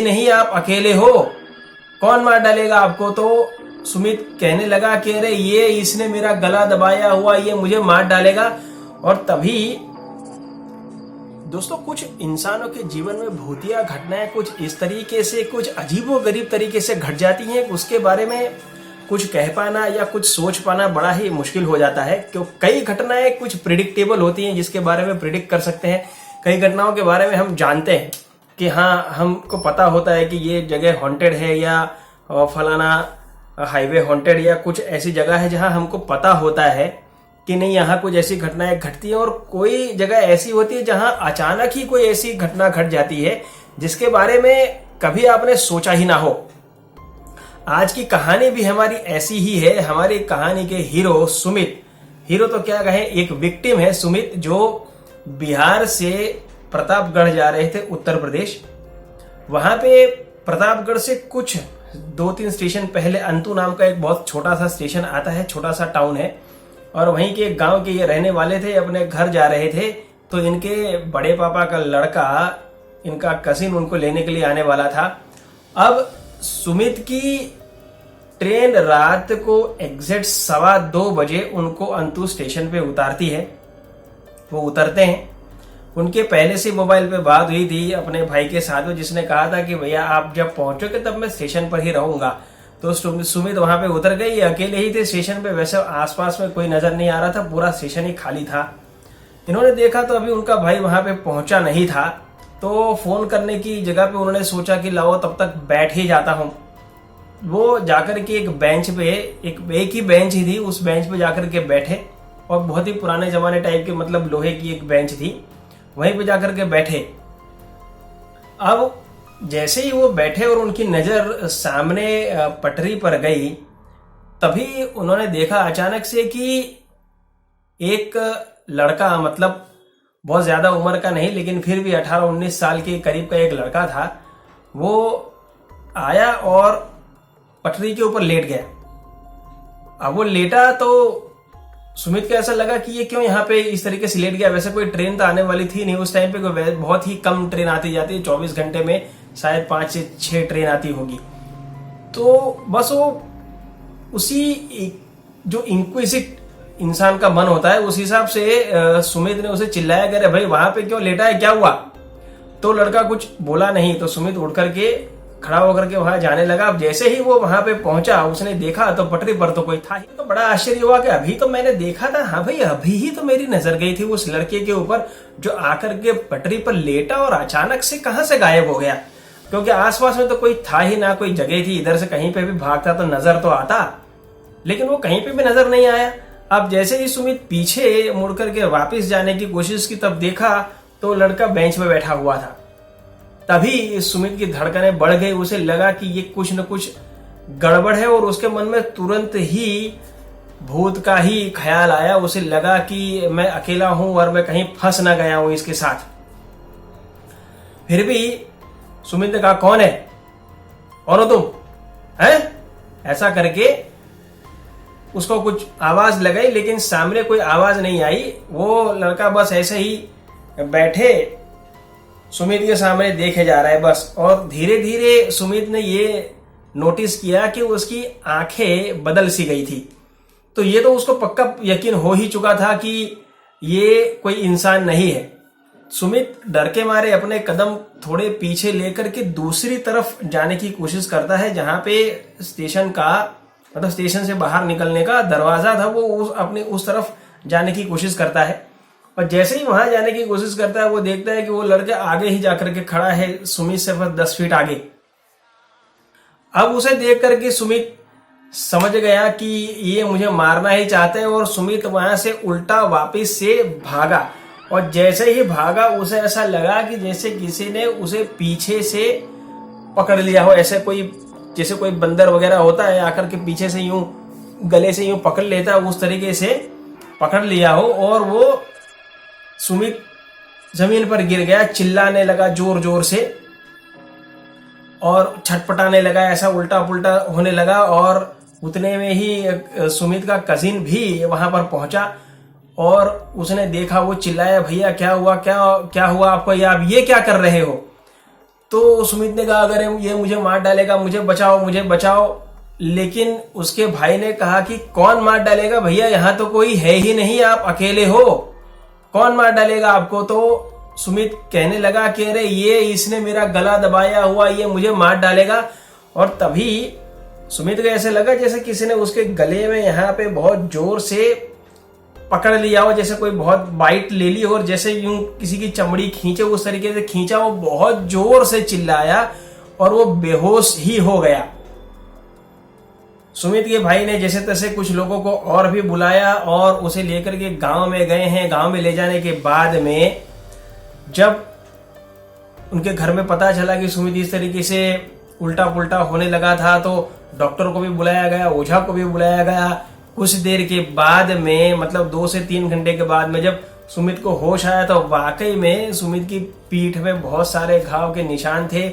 नहीं नहीं आप अकेले हो, कौन मार डालेगा आपको। तो सुमित कहने लगा कि अरे ये इसने मेरा गला दबाया हुआ, ये मुझे मार डालेगा। और तभी दोस्तों कुछ इंसानों के जीवन में भूतिया घटनाएं कुछ इस तरीके से, कुछ अजीबोगरीब तरीके से घट जाती हैं, उसके बारे में कुछ कह पाना या कुछ सोच पाना बड़ा ही मुश्किल हो जाता है। क्यों कई घटनाएं कुछ प्रिडिक्टेबल होती हैं जिसके बारे में प्रिडिक्ट कर सकते हैं। कई घटनाओं के बारे में हम जानते हैं कि हाँ, हमको पता होता है कि ये जगह हॉन्टेड है या फलाना हाईवे हॉन्टेड या कुछ ऐसी जगह है जहां हमको पता होता है कि नहीं यहाँ कुछ ऐसी घटनाएं घटती हैं। और कोई जगह ऐसी होती है जहां अचानक ही कोई ऐसी घटना घट जाती है जिसके बारे में कभी आपने सोचा ही ना हो। आज की कहानी भी हमारी ऐसी ही है। हमारी कहानी के हीरो सुमित, हीरो तो क्या कहें, एक विक्टिम है सुमित, जो बिहार से प्रतापगढ़ जा रहे थे उत्तर प्रदेश। वहां पे प्रतापगढ़ से कुछ 2-3 स्टेशन पहले अंतु नाम का एक बहुत छोटा सा स्टेशन आता है, छोटा सा टाउन है, और वहीं के गांव के ये रहने वाले थे। अपने घर जा रहे थे तो इनके बड़े पापा का लड़का, इनका कजिन, उनको लेने के लिए आने वाला था। अब सुमित की ट्रेन रात को एग्जैक्ट 2:15 बजे उनको अंतु स्टेशन पे उतारती है। वो उतरते हैं, उनके पहले से मोबाइल पे बात हुई थी अपने भाई के साथ में, जिसने कहा था कि भैया आप जब पहुंचोगे तब मैं स्टेशन पर ही रहूंगा। तो सुमित वहां पे उतर गई, अकेले ही थे स्टेशन पे। वैसे आसपास में कोई नजर नहीं आ रहा था, पूरा स्टेशन ही खाली था। इन्होंने देखा तो अभी उनका भाई वहां पे पहुंचा नहीं था, तो फोन करने की जगह पे उन्होंने सोचा कि लाओ तब तक बैठ ही जाता हूं। वो जाकर के एक बेंच पे, एक ही बेंच ही थी, उस बेंच पे जाकर के बैठे, और बहुत ही पुराने जमाने टाइप के, मतलब लोहे की एक बेंच थी, वहीं पे जाकर के बैठे। अब जैसे ही वो बैठे और उनकी नजर सामने पटरी पर गई, तभी उन्होंने देखा अचानक से कि एक लड़का, मतलब बहुत ज्यादा उम्र का नहीं लेकिन फिर भी 18-19 साल के करीब का एक लड़का था, वो आया और पटरी के ऊपर लेट गया। अब वो लेटा तो सुमित को ऐसा लगा कि ये क्यों यहाँ पे इस तरीके से लेट गया। वैसे कोई ट्रेन तो आने वाली थी नहीं उस टाइम पे, बहुत ही कम ट्रेन आती जाती है, 24 घंटे में शायद 5 से 6 ट्रेन आती होगी। तो बस वो उसी जो इंक्विजिट इंसान का मन होता है उस हिसाब से सुमित ने उसे चिल्लाया कि अरे भाई वहां पे क्यों लेटा है, क्या हुआ। तो लड़का कुछ बोला नहीं, तो सुमित उठ करके खड़ा होकर के वहां जाने लगा। अब जैसे ही वो वहां पे पहुंचा, उसने देखा तो पटरी पर तो कोई था ही। तो बड़ा आश्चर्य हुआ कि अभी तो मैंने देखा था, हाँ भाई अभी ही तो मेरी नजर गई थी उस लड़के के ऊपर जो आकर के पटरी पर लेटा और अचानक से कहां से गायब हो गया। क्योंकि आसपास में तो कोई था ही ना, कोई जगह थी, इधर से कहीं पे भी भागता तो नजर तो आता, लेकिन वो कहीं पे भी नजर नहीं आया। अब जैसे ही सुमित पीछे मुड़ करके वापस जाने की कोशिश की, तब देखा तो लड़का बेंच पे बैठा हुआ था। तभी सुमित की धड़कनें बढ़ गई, उसे लगा कि ये कुछ न कुछ गड़बड़ है, और उसके मन में तुरंत ही भूत का ही ख्याल आया। उसे लगा कि मैं अकेला हूं और मैं कहीं फंस ना गया हूं इसके साथ। फिर भी सुमित ने कहा, कौन है, कौन हो तुम, हैं? ऐसा करके उसको कुछ आवाज लगाई, लेकिन सामने कोई आवाज नहीं आई। वो लड़का बस ऐसे ही बैठे सुमित के सामने देखे जा रहा है बस। और धीरे धीरे सुमित ने ये नोटिस किया कि उसकी आंखें बदल सी गई थी। तो ये तो उसको पक्का यकीन हो ही चुका था कि ये कोई इंसान नहीं है। सुमित डर के मारे अपने कदम थोड़े पीछे लेकर के दूसरी तरफ जाने की कोशिश करता है, जहां पे स्टेशन का, मतलब स्टेशन से बाहर निकलने का दरवाजा था, वो अपनी उस तरफ जाने की कोशिश करता है। और जैसे ही वहां जाने की कोशिश करता है, वो देखता है कि वो लड़का आगे ही जाकर के खड़ा है, सुमित से बस 10 फीट आगे। अब उसे देख करके सुमित समझ गया कि ये मुझे मारना ही चाहते हैं, और सुमित वहां से उल्टा वापस से भागा। और जैसे ही भागा, उसे ऐसा लगा कि जैसे किसी ने उसे पीछे से पकड़ लिया हो, ऐसे कोई, जैसे कोई बंदर वगैरह होता है आकर के पीछे से यूं गले से यूं पकड़ लेता है, उस तरीके से पकड़ लिया हो। और वो सुमित जमीन पर गिर गया, चिल्लाने लगा जोर जोर से और छटपटाने लगा, ऐसा उल्टा पुल्टा होने लगा। और उतने में ही सुमित का कजिन भी वहां पर पहुंचा और उसने देखा, वो चिल्लाया, भैया क्या हुआ, क्या हुआ आपको, या आप ये क्या कर रहे हो। तो सुमित ने कहा अगर ये मुझे मार डालेगा, मुझे बचाओ, मुझे बचाओ। लेकिन उसके भाई ने कहा कि कौन मार डालेगा भैया, यहाँ तो कोई है ही नहीं, आप अकेले हो, कौन मार डालेगा आपको। तो सुमित कहने लगा कि अरे ये इसने मेरा गला दबाया हुआ, ये मुझे मार डालेगा। और तभी सुमित को ऐसे लगा जैसे किसी ने उसके गले में यहाँ पे बहुत जोर से पकड़ लिया हो, जैसे कोई बहुत बाइट ले ली हो, और जैसे यूं किसी की चमड़ी खींचे उस तरीके से खींचा। वो बहुत जोर से चिल्लाया और वो बेहोश ही हो गया। सुमित के भाई ने जैसे तैसे कुछ लोगों को और भी बुलाया और उसे लेकर के गांव में गए हैं। गांव में ले जाने के बाद में जब उनके घर में पता चला कि सुमित इस तरीके से उल्टा पुल्टा होने लगा था, तो डॉक्टर को भी बुलाया गया, ओझा को भी बुलाया गया। कुछ देर के बाद में, मतलब 2 से 3 घंटे के बाद में, जब सुमित को होश आया तो वाकई में सुमित की पीठ में बहुत सारे घाव के निशान थे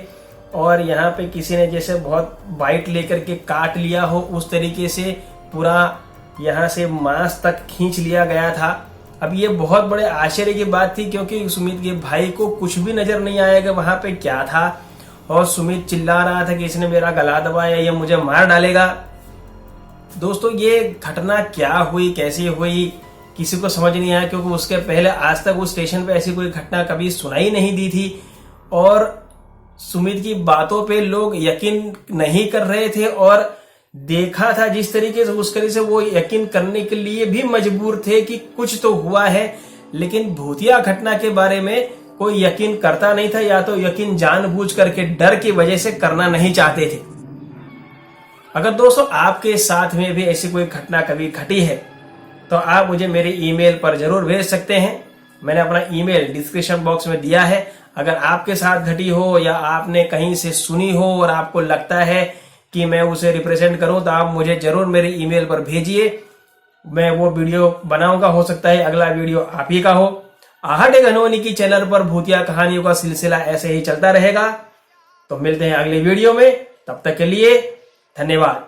और यहाँ पे किसी ने जैसे बहुत बाइट लेकर के काट लिया हो, उस तरीके से पूरा यहाँ से मांस तक खींच लिया गया था। अब ये बहुत बड़े आश्चर्य की बात थी क्योंकि सुमित के भाई को कुछ भी नजर नहीं आया कि वहां पे क्या था, और सुमित चिल्ला रहा था कि इसने मेरा गला दबाया, ये मुझे मार डालेगा। दोस्तों ये घटना क्या हुई, कैसे हुई, किसी को समझ नहीं आया क्योंकि उसके पहले आज तक उस स्टेशन पे ऐसी कोई घटना कभी सुनाई नहीं दी थी और सुमित की बातों पे लोग यकीन नहीं कर रहे थे और देखा था जिस तरीके से उस तरीके से वो यकीन करने के लिए भी मजबूर थे कि कुछ तो हुआ है, लेकिन भूतिया घटना के बारे में कोई यकीन करता नहीं था, या तो यकीन जानबूझ करके डर की वजह से करना नहीं चाहते थे। अगर दोस्तों आपके साथ में भी ऐसी कोई घटना कभी घटी है तो आप मुझे मेरे ईमेल पर जरूर भेज सकते हैं। मैंने अपना ईमेल डिस्क्रिप्शन बॉक्स में दिया है। अगर आपके साथ घटी हो या आपने कहीं से सुनी हो और आपको लगता है कि मैं उसे रिप्रेजेंट करूं तो आप मुझे जरूर मेरे ईमेल पर भेजिए, मैं वो वीडियो बनाऊंगा। हो सकता है अगला वीडियो आप ही का हो। आहट एक अनहोनी की चैनल पर भूतिया कहानियों का सिलसिला ऐसे ही चलता रहेगा। तो मिलते हैं अगले वीडियो में, तब तक के लिए धन्यवाद।